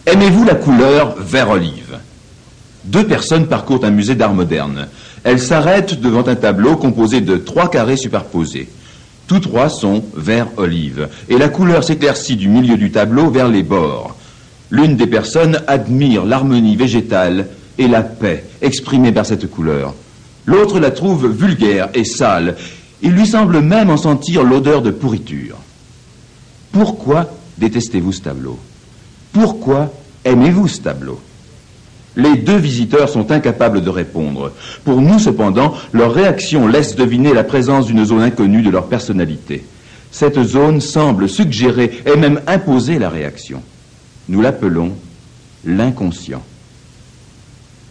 Aimez-vous la couleur vert olive? Deux personnes parcourent un musée d'art moderne. Elles s'arrêtent devant un tableau composé de 3 carrés superposés. Tous 3 sont vert olive, et la couleur s'éclaircit du milieu du tableau vers les bords. L'une des personnes admire l'harmonie végétale et la paix exprimée par cette couleur. L'autre la trouve vulgaire et sale. Il lui semble même en sentir l'odeur de pourriture. Pourquoi détestez-vous ce tableau? Pourquoi aimez-vous ce tableau? Les deux visiteurs sont incapables de répondre. Pour nous, cependant, leur réaction laisse deviner la présence d'une zone inconnue de leur personnalité. Cette zone semble suggérer et même imposer la réaction. Nous l'appelons l'inconscient.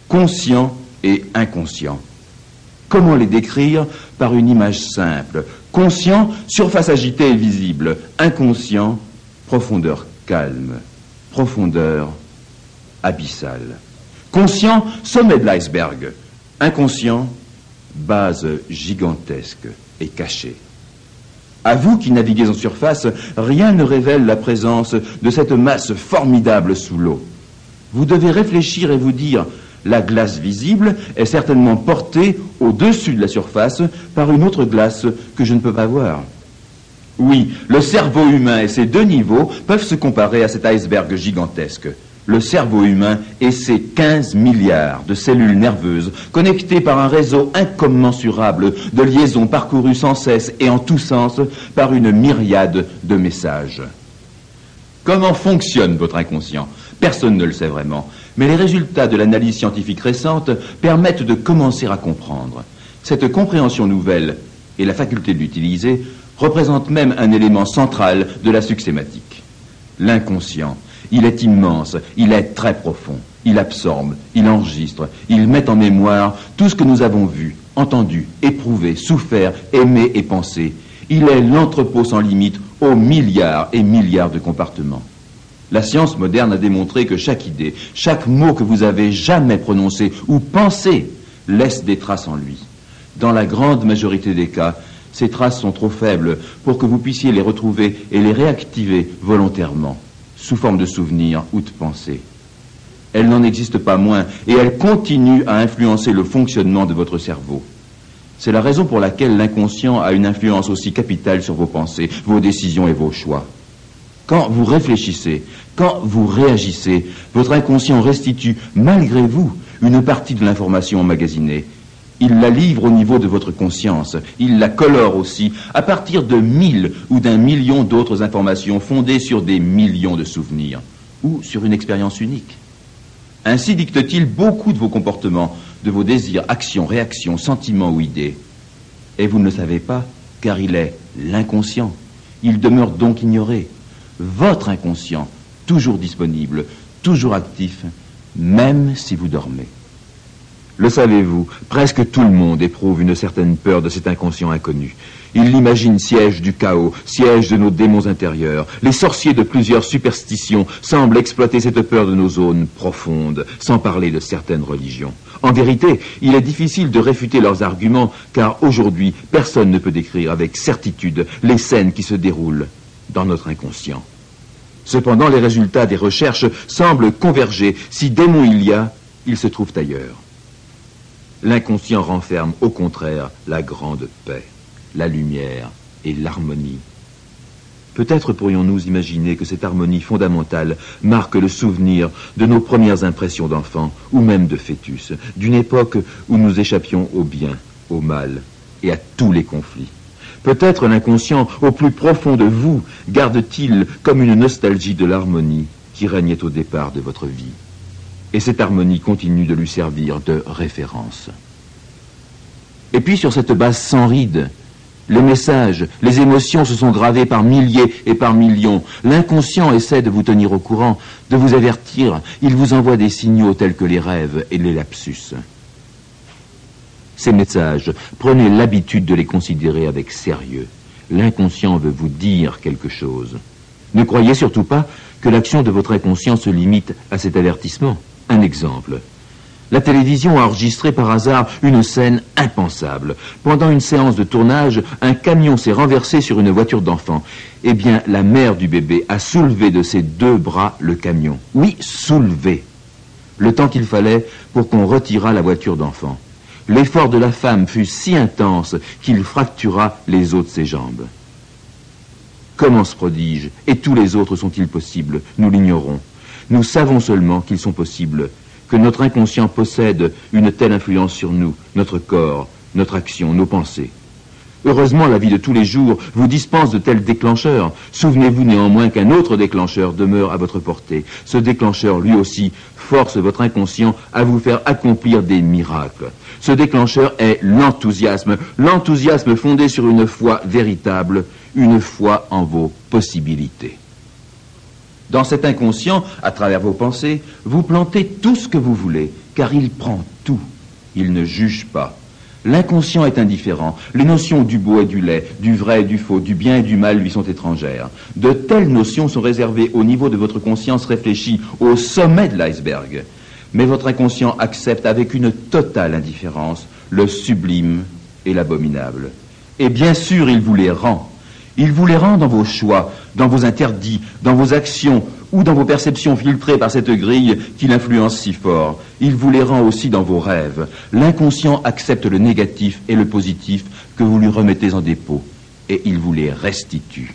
Conscient et inconscient. Comment les décrire? Par une image simple. Conscient, surface agitée et visible. Inconscient, profondeur calme. Profondeur abyssale. Conscient, sommet de l'iceberg. Inconscient, base gigantesque et cachée. À vous qui naviguez en surface, rien ne révèle la présence de cette masse formidable sous l'eau. Vous devez réfléchir et vous dire, la glace visible est certainement portée au-dessus de la surface par une autre glace que je ne peux pas voir. Oui, le cerveau humain et ses deux niveaux peuvent se comparer à cet iceberg gigantesque. Le cerveau humain et ses 15 milliards de cellules nerveuses connectées par un réseau incommensurable de liaisons parcourues sans cesse et en tous sens par une myriade de messages. Comment fonctionne votre inconscient? Personne ne le sait vraiment, mais les résultats de l'analyse scientifique récente permettent de commencer à comprendre. Cette compréhension nouvelle et la faculté de l'utiliser représentent même un élément central de la succématique. L'inconscient. Il est immense, il est très profond, il absorbe, il enregistre, il met en mémoire tout ce que nous avons vu, entendu, éprouvé, souffert, aimé et pensé. Il est l'entrepôt sans limite aux milliards et milliards de compartiments. La science moderne a démontré que chaque idée, chaque mot que vous avez jamais prononcé ou pensé laisse des traces en lui. Dans la grande majorité des cas, ces traces sont trop faibles pour que vous puissiez les retrouver et les réactiver volontairement, sous forme de souvenirs ou de pensées. Elles n'en existent pas moins et elles continuent à influencer le fonctionnement de votre cerveau. C'est la raison pour laquelle l'inconscient a une influence aussi capitale sur vos pensées, vos décisions et vos choix. Quand vous réfléchissez, quand vous réagissez, votre inconscient restitue, malgré vous, une partie de l'information emmagasinée. Il la livre au niveau de votre conscience. Il la colore aussi à partir de 1000 ou d'1 million d'autres informations fondées sur des millions de souvenirs ou sur une expérience unique. Ainsi dicte-t-il beaucoup de vos comportements, de vos désirs, actions, réactions, sentiments ou idées. Et vous ne le savez pas, car il est l'inconscient. Il demeure donc ignoré. Votre inconscient, toujours disponible, toujours actif, même si vous dormez. Le savez-vous, presque tout le monde éprouve une certaine peur de cet inconscient inconnu. Il l'imagine siège du chaos, siège de nos démons intérieurs. Les sorciers de plusieurs superstitions semblent exploiter cette peur de nos zones profondes, sans parler de certaines religions. En vérité, il est difficile de réfuter leurs arguments, car aujourd'hui, personne ne peut décrire avec certitude les scènes qui se déroulent dans notre inconscient. Cependant, les résultats des recherches semblent converger. Si démons il y a, ils se trouvent ailleurs. L'inconscient renferme au contraire la grande paix, la lumière et l'harmonie. Peut-être pourrions-nous imaginer que cette harmonie fondamentale marque le souvenir de nos premières impressions d'enfants ou même de fœtus, d'une époque où nous échappions au bien, au mal et à tous les conflits. Peut-être l'inconscient au plus profond de vous garde-t-il comme une nostalgie de l'harmonie qui régnait au départ de votre vie. Et cette harmonie continue de lui servir de référence. Et puis sur cette base sans rides, les messages, les émotions se sont gravées par milliers et par millions. L'inconscient essaie de vous tenir au courant, de vous avertir. Il vous envoie des signaux tels que les rêves et les lapsus. Ces messages, prenez l'habitude de les considérer avec sérieux. L'inconscient veut vous dire quelque chose. Ne croyez surtout pas que l'action de votre inconscient se limite à cet avertissement. Un exemple. La télévision a enregistré par hasard une scène impensable. Pendant une séance de tournage, un camion s'est renversé sur une voiture d'enfant. Eh bien, la mère du bébé a soulevé de ses 2 bras le camion. Oui, soulevé. Le temps qu'il fallait pour qu'on retirât la voiture d'enfant. L'effort de la femme fut si intense qu'il fractura les os de ses jambes. Comment ce prodige et tous les autres sont-ils possibles? Nous l'ignorons. Nous savons seulement qu'ils sont possibles, que notre inconscient possède une telle influence sur nous, notre corps, notre action, nos pensées. Heureusement, la vie de tous les jours vous dispense de tels déclencheurs. Souvenez-vous néanmoins qu'un autre déclencheur demeure à votre portée. Ce déclencheur, lui aussi, force votre inconscient à vous faire accomplir des miracles. Ce déclencheur est l'enthousiasme fondé sur une foi véritable, une foi en vos possibilités. Dans cet inconscient, à travers vos pensées, vous plantez tout ce que vous voulez, car il prend tout. Il ne juge pas. L'inconscient est indifférent. Les notions du beau et du laid, du vrai et du faux, du bien et du mal lui sont étrangères. De telles notions sont réservées au niveau de votre conscience réfléchie, au sommet de l'iceberg. Mais votre inconscient accepte avec une totale indifférence le sublime et l'abominable. Et bien sûr, il vous les rend. Il vous les rend dans vos choix, dans vos interdits, dans vos actions ou dans vos perceptions filtrées par cette grille qui l'influence si fort. Il vous les rend aussi dans vos rêves. L'inconscient accepte le négatif et le positif que vous lui remettez en dépôt et il vous les restitue.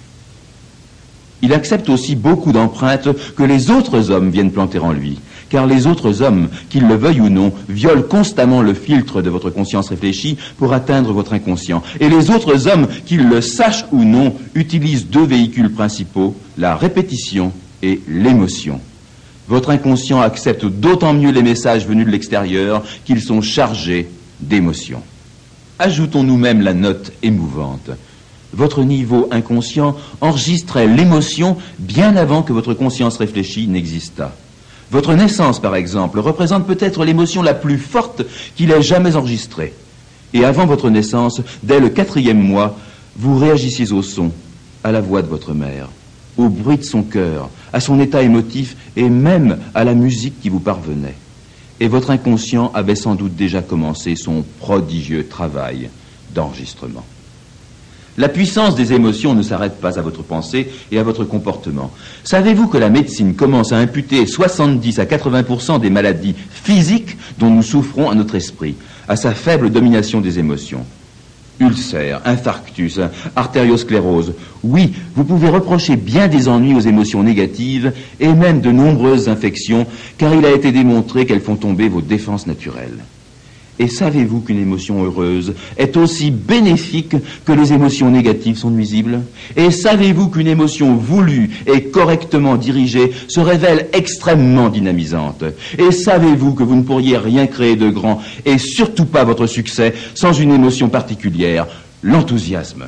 Il accepte aussi beaucoup d'empreintes que les autres hommes viennent planter en lui. Car les autres hommes, qu'ils le veuillent ou non, violent constamment le filtre de votre conscience réfléchie pour atteindre votre inconscient. Et les autres hommes, qu'ils le sachent ou non, utilisent 2 véhicules principaux, la répétition et l'émotion. Votre inconscient accepte d'autant mieux les messages venus de l'extérieur qu'ils sont chargés d'émotions. Ajoutons nous-mêmes la note émouvante. Votre niveau inconscient enregistrait l'émotion bien avant que votre conscience réfléchie n'existât. Votre naissance, par exemple, représente peut-être l'émotion la plus forte qu'il ait jamais enregistrée. Et avant votre naissance, dès le 4e mois, vous réagissiez au son, à la voix de votre mère, au bruit de son cœur, à son état émotif et même à la musique qui vous parvenait. Et votre inconscient avait sans doute déjà commencé son prodigieux travail d'enregistrement. La puissance des émotions ne s'arrête pas à votre pensée et à votre comportement. Savez-vous que la médecine commence à imputer 70 à 80% des maladies physiques dont nous souffrons à notre esprit, à sa faible domination des émotions? Ulcères, infarctus, artériosclérose. Oui, vous pouvez reprocher bien des ennuis aux émotions négatives et même de nombreuses infections, car il a été démontré qu'elles font tomber vos défenses naturelles. Et savez-vous qu'une émotion heureuse est aussi bénéfique que les émotions négatives sont nuisibles? Et savez-vous qu'une émotion voulue et correctement dirigée se révèle extrêmement dynamisante? Et savez-vous que vous ne pourriez rien créer de grand, et surtout pas votre succès, sans une émotion particulière, l'enthousiasme?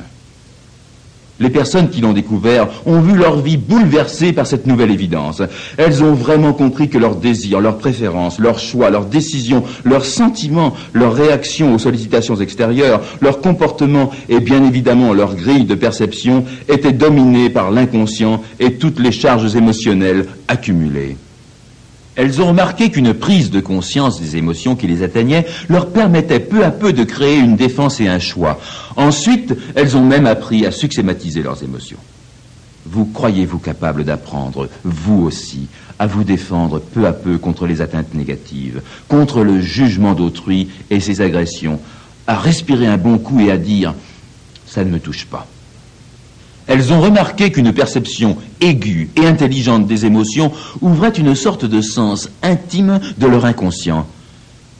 Les personnes qui l'ont découvert ont vu leur vie bouleversée par cette nouvelle évidence. Elles ont vraiment compris que leurs désirs, leurs préférences, leurs choix, leurs décisions, leurs sentiments, leurs réactions aux sollicitations extérieures, leur comportement et bien évidemment leur grille de perception étaient dominés par l'inconscient et toutes les charges émotionnelles accumulées. Elles ont remarqué qu'une prise de conscience des émotions qui les atteignaient leur permettait peu à peu de créer une défense et un choix. Ensuite, elles ont même appris à succématiser leurs émotions. Vous croyez-vous capable d'apprendre, vous aussi, à vous défendre peu à peu contre les atteintes négatives, contre le jugement d'autrui et ses agressions, à respirer un bon coup et à dire « ça ne me touche pas ». Elles ont remarqué qu'une perception aiguë et intelligente des émotions ouvrait une sorte de sens intime de leur inconscient.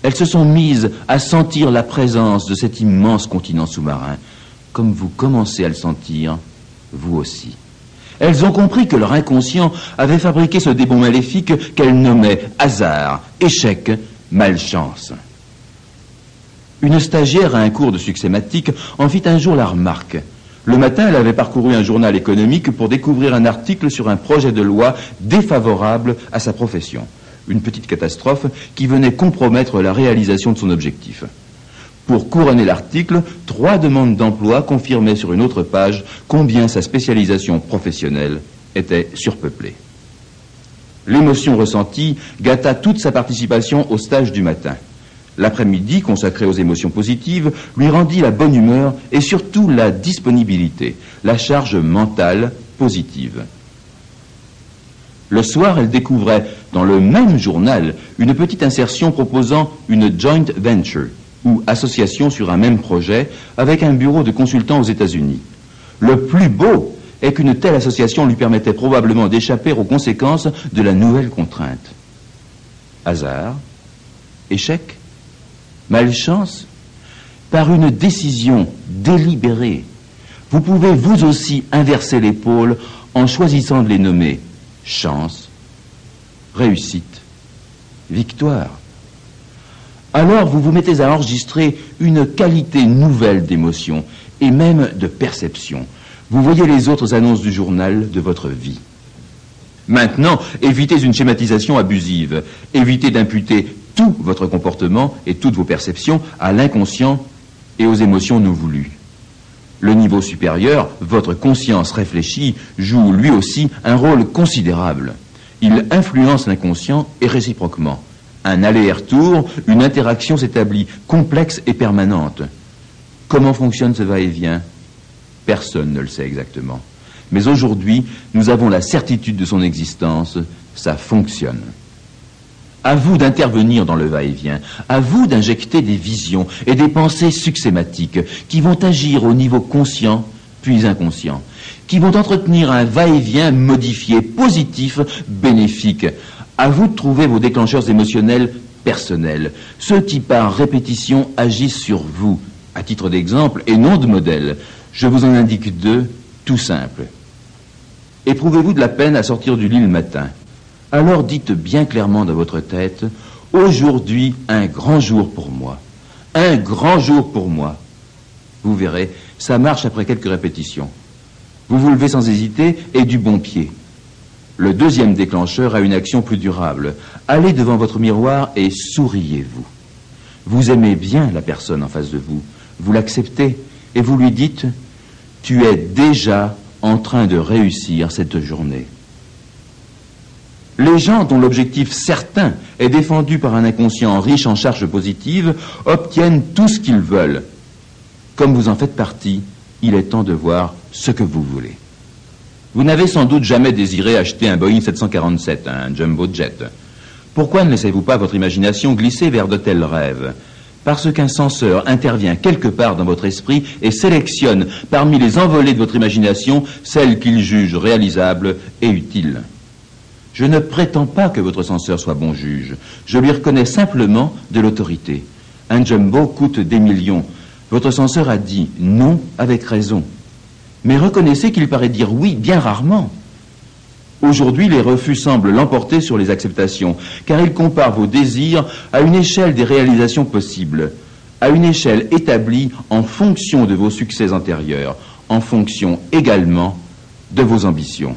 Elles se sont mises à sentir la présence de cet immense continent sous-marin, comme vous commencez à le sentir, vous aussi. Elles ont compris que leur inconscient avait fabriqué ce démon maléfique qu'elles nommaient hasard, échec, malchance. Une stagiaire à un cours de succématique en fit un jour la remarque. Le matin, elle avait parcouru un journal économique pour découvrir un article sur un projet de loi défavorable à sa profession. Une petite catastrophe qui venait compromettre la réalisation de son objectif. Pour couronner l'article, 3 demandes d'emploi confirmaient sur une autre page combien sa spécialisation professionnelle était surpeuplée. L'émotion ressentie gâta toute sa participation au stage du matin. L'après-midi, consacré aux émotions positives, lui rendit la bonne humeur et surtout la disponibilité, la charge mentale positive. Le soir, elle découvrait dans le même journal une petite insertion proposant une joint venture, ou association sur un même projet, avec un bureau de consultants aux États-Unis. Le plus beau est qu'une telle association lui permettait probablement d'échapper aux conséquences de la nouvelle contrainte. Hasard? Échec? Malchance? Par une décision délibérée, vous pouvez vous aussi inverser les pôles en choisissant de les nommer chance, réussite, victoire. Alors vous vous mettez à enregistrer une qualité nouvelle d'émotion et même de perception. Vous voyez les autres annonces du journal de votre vie. Maintenant, évitez une schématisation abusive. Évitez d'imputer tout votre comportement et toutes vos perceptions à l'inconscient et aux émotions non voulues. Le niveau supérieur, votre conscience réfléchie, joue lui aussi un rôle considérable. Il influence l'inconscient et réciproquement. Un aller-retour, une interaction s'établit, complexe et permanente. Comment fonctionne ce va-et-vient ? Personne ne le sait exactement. Mais aujourd'hui, nous avons la certitude de son existence. Ça fonctionne. À vous d'intervenir dans le va-et-vient. À vous d'injecter des visions et des pensées succématiques qui vont agir au niveau conscient puis inconscient, qui vont entretenir un va-et-vient modifié, positif, bénéfique. À vous de trouver vos déclencheurs émotionnels personnels, ceux qui par répétition agissent sur vous, à titre d'exemple et non de modèle. Je vous en indique deux, tout simples. Éprouvez-vous de la peine à sortir du lit le matin? Alors dites bien clairement dans votre tête, aujourd'hui, un grand jour pour moi. Un grand jour pour moi. Vous verrez, ça marche après quelques répétitions. Vous vous levez sans hésiter et du bon pied. Le deuxième déclencheur a une action plus durable. Allez devant votre miroir et souriez-vous. Vous aimez bien la personne en face de vous. Vous l'acceptez et vous lui dites « Tu es déjà en train de réussir cette journée ». Les gens dont l'objectif certain est défendu par un inconscient riche en charges positives obtiennent tout ce qu'ils veulent. Comme vous en faites partie, il est temps de voir ce que vous voulez. Vous n'avez sans doute jamais désiré acheter un Boeing 747, un jumbo jet. Pourquoi ne laissez-vous pas votre imagination glisser vers de tels rêves ? Parce qu'un censeur intervient quelque part dans votre esprit et sélectionne parmi les envolées de votre imagination celles qu'il juge réalisables et utiles. Je ne prétends pas que votre censeur soit bon juge. Je lui reconnais simplement de l'autorité. Un jumbo coûte des millions. Votre censeur a dit non avec raison. Mais reconnaissez qu'il paraît dire oui bien rarement. Aujourd'hui, les refus semblent l'emporter sur les acceptations, car il compare vos désirs à une échelle des réalisations possibles, à une échelle établie en fonction de vos succès antérieurs, en fonction également de vos ambitions.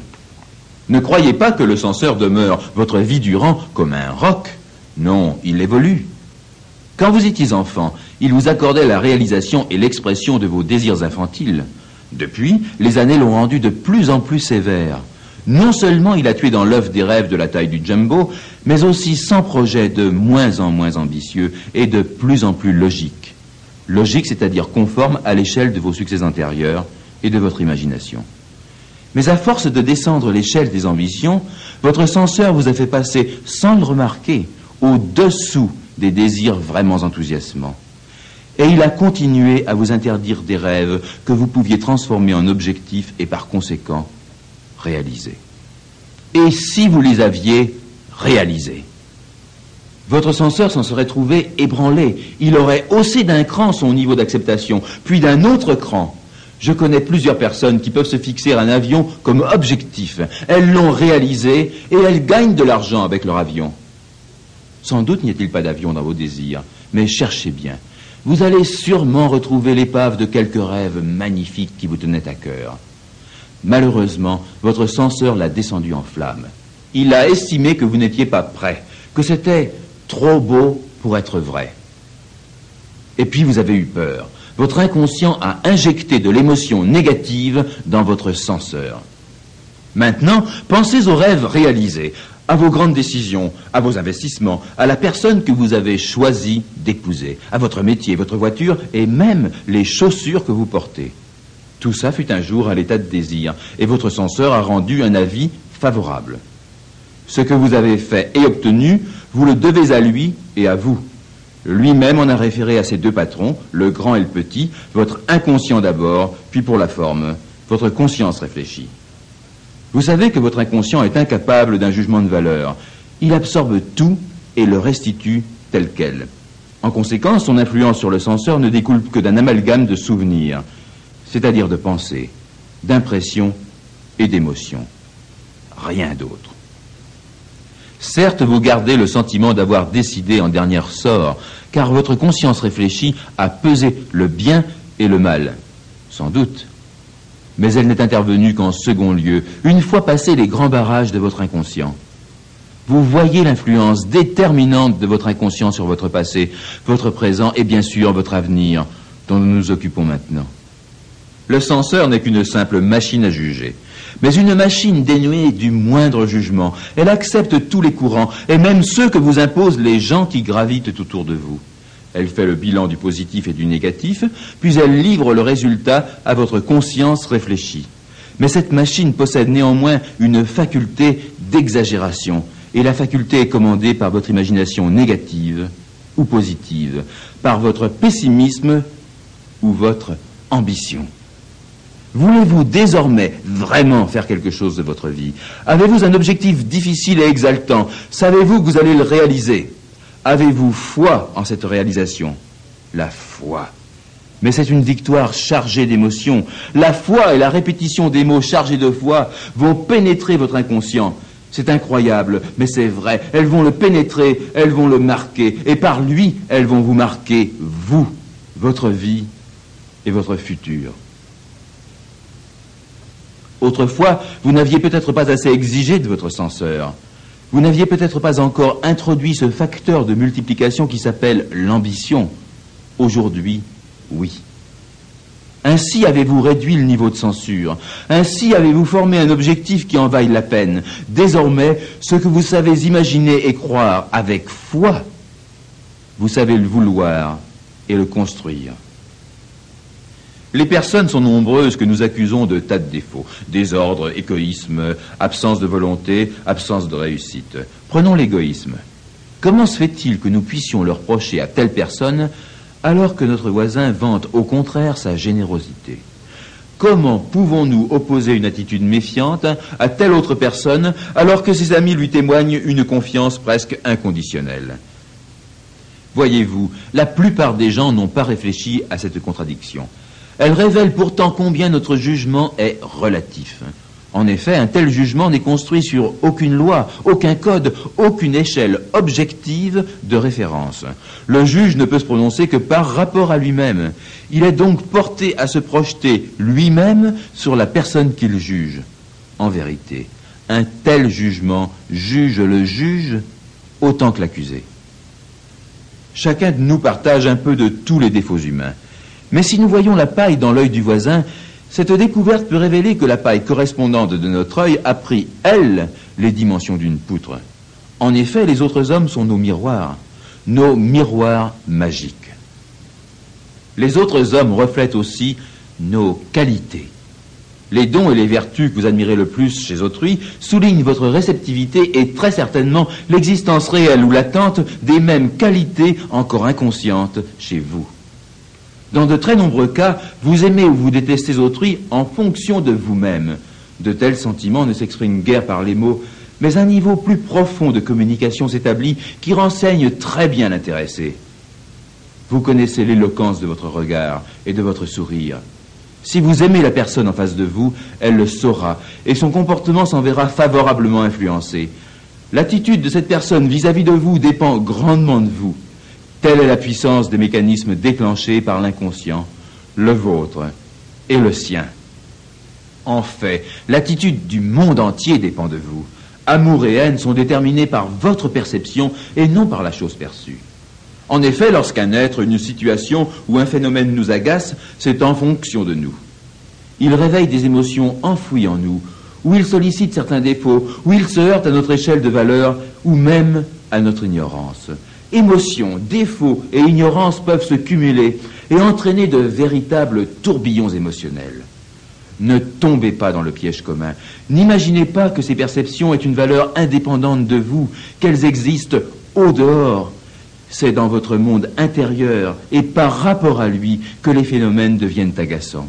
Ne croyez pas que le censeur demeure votre vie durant comme un roc. Non, il évolue. Quand vous étiez enfant, il vous accordait la réalisation et l'expression de vos désirs infantiles. Depuis, les années l'ont rendu de plus en plus sévère. Non seulement il a tué dans l'œuf des rêves de la taille du jumbo, mais aussi sans projet de moins en moins ambitieux et de plus en plus logique. Logique, c'est-à-dire conforme à l'échelle de vos succès antérieurs et de votre imagination. Mais à force de descendre l'échelle des ambitions, votre censeur vous a fait passer, sans le remarquer, au-dessous des désirs vraiment enthousiasmants. Et il a continué à vous interdire des rêves que vous pouviez transformer en objectifs et par conséquent réaliser. Et si vous les aviez réalisés? Votre censeur s'en serait trouvé ébranlé. Il aurait haussé d'un cran son niveau d'acceptation, puis d'un autre cran. Je connais plusieurs personnes qui peuvent se fixer un avion comme objectif. Elles l'ont réalisé et elles gagnent de l'argent avec leur avion. Sans doute n'y a-t-il pas d'avion dans vos désirs, mais cherchez bien. Vous allez sûrement retrouver l'épave de quelques rêves magnifiques qui vous tenaient à cœur. Malheureusement, votre censeur l'a descendu en flammes. Il a estimé que vous n'étiez pas prêt, que c'était trop beau pour être vrai. Et puis vous avez eu peur. Votre inconscient a injecté de l'émotion négative dans votre censeur. Maintenant, pensez aux rêves réalisés. à vos grandes décisions, à vos investissements, à la personne que vous avez choisi d'épouser, à votre métier, votre voiture et même les chaussures que vous portez. Tout ça fut un jour à l'état de désir, et votre censeur a rendu un avis favorable. Ce que vous avez fait et obtenu, vous le devez à lui et à vous. Lui-même en a référé à ses deux patrons, le grand et le petit, votre inconscient d'abord, puis pour la forme, votre conscience réfléchie. Vous savez que votre inconscient est incapable d'un jugement de valeur. Il absorbe tout et le restitue tel quel. En conséquence, son influence sur le censeur ne découle que d'un amalgame de souvenirs, c'est-à-dire de pensées, d'impressions et d'émotions. Rien d'autre. Certes, vous gardez le sentiment d'avoir décidé en dernier ressort, car votre conscience réfléchie a pesé le bien et le mal, sans doute. Mais elle n'est intervenue qu'en second lieu, une fois passés les grands barrages de votre inconscient. Vous voyez l'influence déterminante de votre inconscient sur votre passé, votre présent et bien sûr votre avenir, dont nous nous occupons maintenant. Le censeur n'est qu'une simple machine à juger, mais une machine dénuée du moindre jugement. Elle accepte tous les courants, et même ceux que vous imposent les gens qui gravitent autour de vous. Elle fait le bilan du positif et du négatif, puis elle livre le résultat à votre conscience réfléchie. Mais cette machine possède néanmoins une faculté d'exagération, et la faculté est commandée par votre imagination négative ou positive, par votre pessimisme ou votre ambition. Voulez-vous désormais vraiment faire quelque chose de votre vie? Avez-vous un objectif difficile et exaltant? Savez-vous que vous allez le réaliser? Avez-vous foi en cette réalisation? La foi. Mais c'est une victoire chargée d'émotions. La foi et la répétition des mots chargés de foi vont pénétrer votre inconscient. C'est incroyable, mais c'est vrai. Elles vont le pénétrer, elles vont le marquer. Et par lui, elles vont vous marquer, vous, votre vie et votre futur. Autrefois, vous n'aviez peut-être pas assez exigé de votre censeur. Vous n'aviez peut-être pas encore introduit ce facteur de multiplication qui s'appelle l'ambition. Aujourd'hui, oui. Ainsi avez-vous réduit le niveau de censure. Ainsi avez-vous formé un objectif qui en vaille la peine. Désormais, ce que vous savez imaginer et croire avec foi, vous savez le vouloir et le construire. Les personnes sont nombreuses que nous accusons de tas de défauts. Désordre, égoïsme, absence de volonté, absence de réussite. Prenons l'égoïsme. Comment se fait-il que nous puissions le reprocher à telle personne alors que notre voisin vante au contraire sa générosité? Comment pouvons-nous opposer une attitude méfiante à telle autre personne alors que ses amis lui témoignent une confiance presque inconditionnelle? Voyez-vous, la plupart des gens n'ont pas réfléchi à cette contradiction. Elle révèle pourtant combien notre jugement est relatif. En effet, un tel jugement n'est construit sur aucune loi, aucun code, aucune échelle objective de référence. Le juge ne peut se prononcer que par rapport à lui-même. Il est donc porté à se projeter lui-même sur la personne qu'il juge. En vérité, un tel jugement juge le juge autant que l'accusé. Chacun de nous partage un peu de tous les défauts humains. Mais si nous voyons la paille dans l'œil du voisin, cette découverte peut révéler que la paille correspondante de notre œil a pris, elle, les dimensions d'une poutre. En effet, les autres hommes sont nos miroirs magiques. Les autres hommes reflètent aussi nos qualités. Les dons et les vertus que vous admirez le plus chez autrui soulignent votre réceptivité et très certainement l'existence réelle ou latente des mêmes qualités encore inconscientes chez vous. Dans de très nombreux cas, vous aimez ou vous détestez autrui en fonction de vous-même. De tels sentiments ne s'expriment guère par les mots, mais un niveau plus profond de communication s'établit qui renseigne très bien l'intéressé. Vous connaissez l'éloquence de votre regard et de votre sourire. Si vous aimez la personne en face de vous, elle le saura, et son comportement s'en verra favorablement influencé. L'attitude de cette personne vis-à-vis de vous dépend grandement de vous. Telle est la puissance des mécanismes déclenchés par l'inconscient, le vôtre et le sien. En fait, l'attitude du monde entier dépend de vous. Amour et haine sont déterminés par votre perception et non par la chose perçue. En effet, lorsqu'un être, une situation ou un phénomène nous agace, c'est en fonction de nous. Il réveille des émotions enfouies en nous où il sollicite certains défauts, où il se heurte à notre échelle de valeur, ou même à notre ignorance. Émotions, défauts et ignorance peuvent se cumuler et entraîner de véritables tourbillons émotionnels. Ne tombez pas dans le piège commun. N'imaginez pas que ces perceptions aient une valeur indépendante de vous, qu'elles existent au dehors. C'est dans votre monde intérieur et par rapport à lui que les phénomènes deviennent agaçants.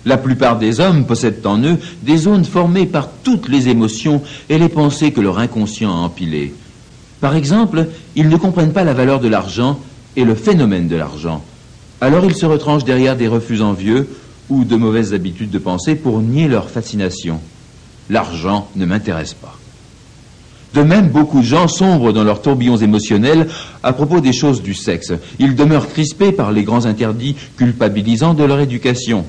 La plupart des hommes possèdent en eux des zones formées par toutes les émotions et les pensées que leur inconscient a empilées. Par exemple, ils ne comprennent pas la valeur de l'argent et le phénomène de l'argent. Alors ils se retranchent derrière des refus envieux ou de mauvaises habitudes de pensée pour nier leur fascination. L'argent ne m'intéresse pas. De même, beaucoup de gens sombrent dans leurs tourbillons émotionnels à propos des choses du sexe. Ils demeurent crispés par les grands interdits culpabilisants de leur éducation.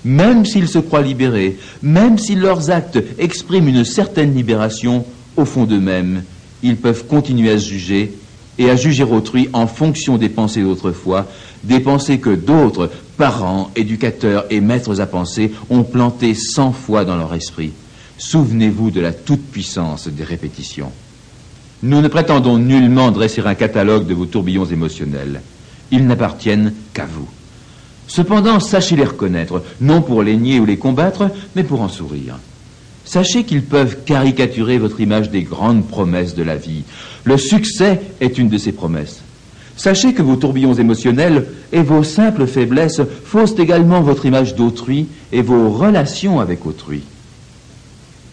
Même s'ils se croient libérés, même si leurs actes expriment une certaine libération, au fond d'eux-mêmes, ils peuvent continuer à se juger et à juger autrui en fonction des pensées d'autrefois, des pensées que d'autres, parents, éducateurs et maîtres à penser, ont plantées 100 fois dans leur esprit. Souvenez-vous de la toute-puissance des répétitions. Nous ne prétendons nullement dresser un catalogue de vos tourbillons émotionnels. Ils n'appartiennent qu'à vous. Cependant, sachez les reconnaître, non pour les nier ou les combattre, mais pour en sourire. Sachez qu'ils peuvent caricaturer votre image des grandes promesses de la vie. Le succès est une de ces promesses. Sachez que vos tourbillons émotionnels et vos simples faiblesses faussent également votre image d'autrui et vos relations avec autrui.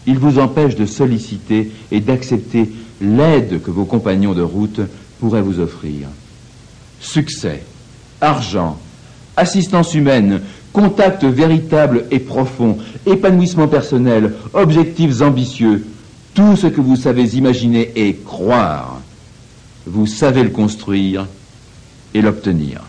Ils vous empêchent de solliciter et d'accepter l'aide que vos compagnons de route pourraient vous offrir. Succès, argent, assistance humaine, contact véritable et profond, épanouissement personnel, objectifs ambitieux, tout ce que vous savez imaginer et croire, vous savez le construire et l'obtenir.